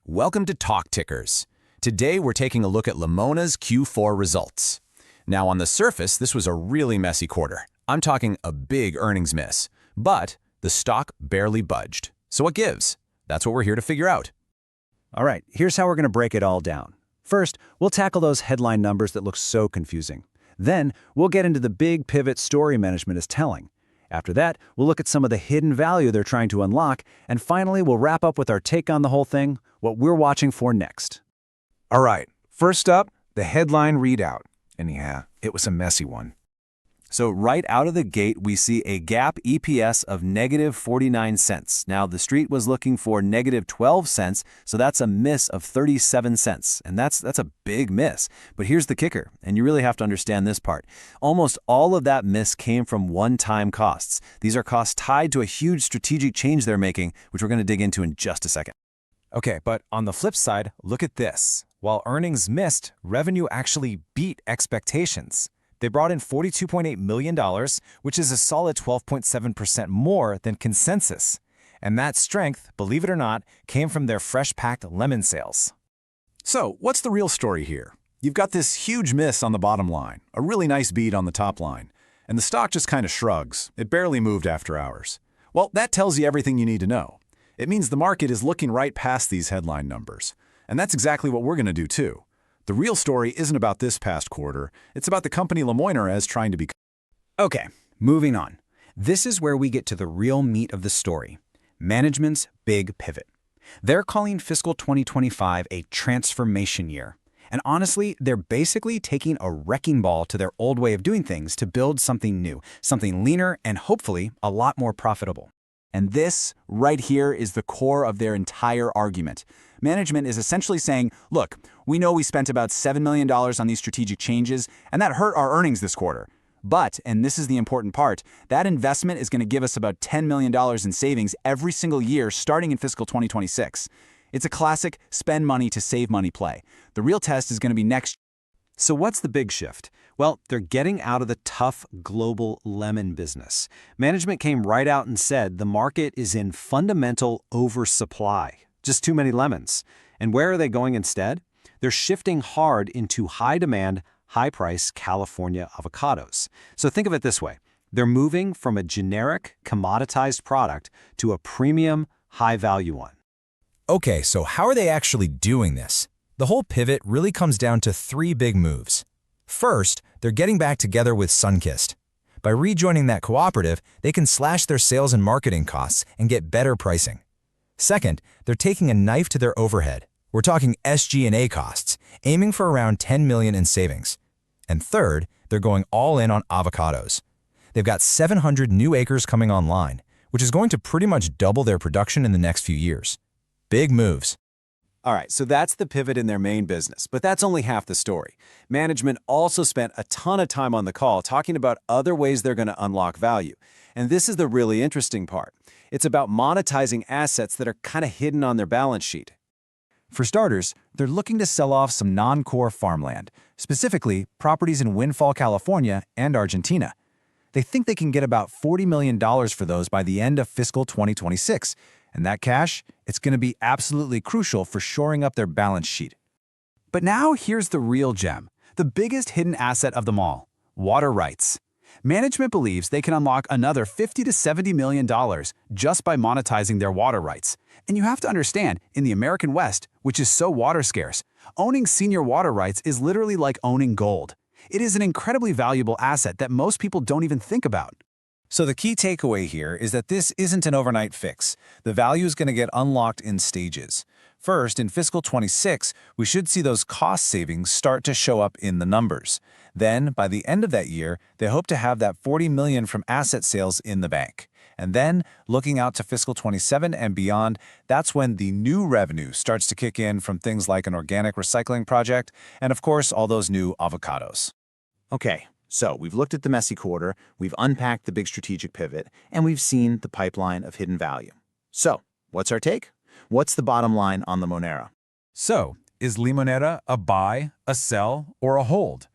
Welcome to Talk Tickers. Today we're taking a look at Limoneira's Q4 results. Now on the surface, this was a really messy quarter. I'm talking a big earnings miss. But the stock barely budged. So what gives? That's what we're here to figure out. All right, here's how we're going to break it all down. First, we'll tackle those headline numbers that look so confusing. Then, we'll get into the big pivot story management is telling. After that, we'll look at some of the hidden value they're trying to unlock, and finally, we'll wrap up with our take on the whole thing, what we're watching for next. All right, first up, the headline readout. And yeah, it was a messy one. So right out of the gate, we see a GAAP EPS of negative 49 cents. Now, the street was looking for negative 12 cents, so that's a miss of 37 cents. And that's a big miss. But here's the kicker, and you really have to understand this part. Almost all of that miss came from one-time costs. These are costs tied to a huge strategic change they're making, which we're going to dig into in just a second. Okay, but on the flip side, look at this. While earnings missed, revenue actually beat expectations. They brought in $42.8 million, which is a solid 12.7% more than consensus. And that strength, believe it or not, came from their fresh-packed lemon sales. So, what's the real story here? You've got this huge miss on the bottom line, a really nice beat on the top line, and the stock just kind of shrugs. It barely moved after hours. Well, that tells you everything you need to know. It means the market is looking right past these headline numbers. And that's exactly what we're going to do too. The real story isn't about this past quarter. It's about the company Limoneira is trying to become. Okay, moving on. This is where we get to the real meat of the story. Management's big pivot. They're calling fiscal 2025 a transformation year. And honestly, they're basically taking a wrecking ball to their old way of doing things to build something new, something leaner, and hopefully a lot more profitable. And this, right here, is the core of their entire argument. Management is essentially saying, look, we know we spent about $7 million on these strategic changes, and that hurt our earnings this quarter. But, and this is the important part, that investment is going to give us about $10 million in savings every single year starting in fiscal 2026. It's a classic spend money to save money play. The real test is going to be next. So what's the big shift? Well, they're getting out of the tough global lemon business. Management came right out and said the market is in fundamental oversupply. Just too many lemons. And where are they going instead? They're shifting hard into high-demand, high-price California avocados. So think of it this way. They're moving from a generic, commoditized product to a premium, high-value one. Okay, so how are they actually doing this? The whole pivot really comes down to three big moves. First, they're getting back together with Sunkist. By rejoining that cooperative, they can slash their sales and marketing costs and get better pricing. Second, they're taking a knife to their overhead. We're talking SG&A costs, aiming for around $10 million in savings. And third, they're going all in on avocados. They've got 700 new acres coming online, which is going to pretty much double their production in the next few years. Big moves. All right, so that's the pivot in their main business, but that's only half the story. Management also spent a ton of time on the call talking about other ways they're going to unlock value. And this is the really interesting part. It's about monetizing assets that are kind of hidden on their balance sheet. For starters, they're looking to sell off some non-core farmland, specifically properties in Windfall, California and Argentina. They think they can get about $40 million for those by the end of fiscal 2026. And that cash, it's going to be absolutely crucial for shoring up their balance sheet. But now here's the real gem, the biggest hidden asset of them all, water rights. Management believes they can unlock another $50 to $70 million just by monetizing their water rights. And you have to understand, in the American West, which is so water scarce, owning senior water rights is literally like owning gold. It is an incredibly valuable asset that most people don't even think about. So the key takeaway here is that this isn't an overnight fix. The value is going to get unlocked in stages. First, in fiscal 26, we should see those cost savings start to show up in the numbers. Then, by the end of that year, they hope to have that $40 million from asset sales in the bank. And then, looking out to fiscal 27 and beyond, that's when the new revenue starts to kick in from things like an organic recycling project and, of course, all those new avocados. Okay. So we've looked at the messy quarter, we've unpacked the big strategic pivot, and we've seen the pipeline of hidden value. So what's our take? What's the bottom line on Limoneira? So, is Limoneira a buy, a sell, or a hold?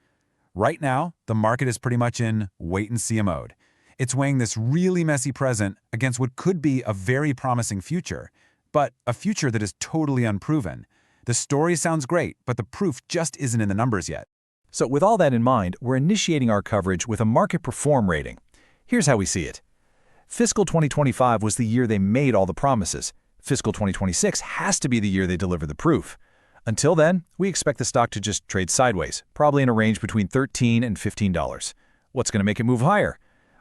Right now, the market is pretty much in wait-and-see mode. It's weighing this really messy present against what could be a very promising future. but a future that is totally unproven. The story sounds great, but the proof just isn't in the numbers yet. So with all that in mind, we're initiating our coverage with a market perform rating. Here's how we see it. Fiscal 2025 was the year they made all the promises. Fiscal 2026 has to be the year they deliver the proof. Until then, we expect the stock to just trade sideways, probably in a range between $13 and $15. What's going to make it move higher?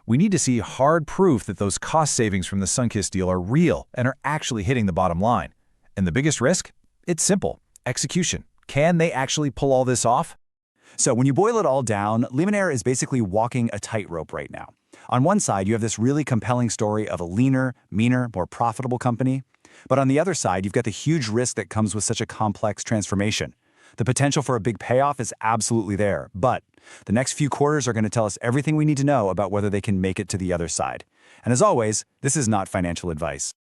We need to see hard proof that those cost savings from the Sunkist deal are real and are actually hitting the bottom line. And the biggest risk? It's simple. Execution. Can they actually pull all this off? So when you boil it all down, Limoneira is basically walking a tightrope right now. On one side, you have this really compelling story of a leaner, meaner, more profitable company. But on the other side, you've got the huge risk that comes with such a complex transformation. The potential for a big payoff is absolutely there, but the next few quarters are going to tell us everything we need to know about whether they can make it to the other side. And as always, this is not financial advice.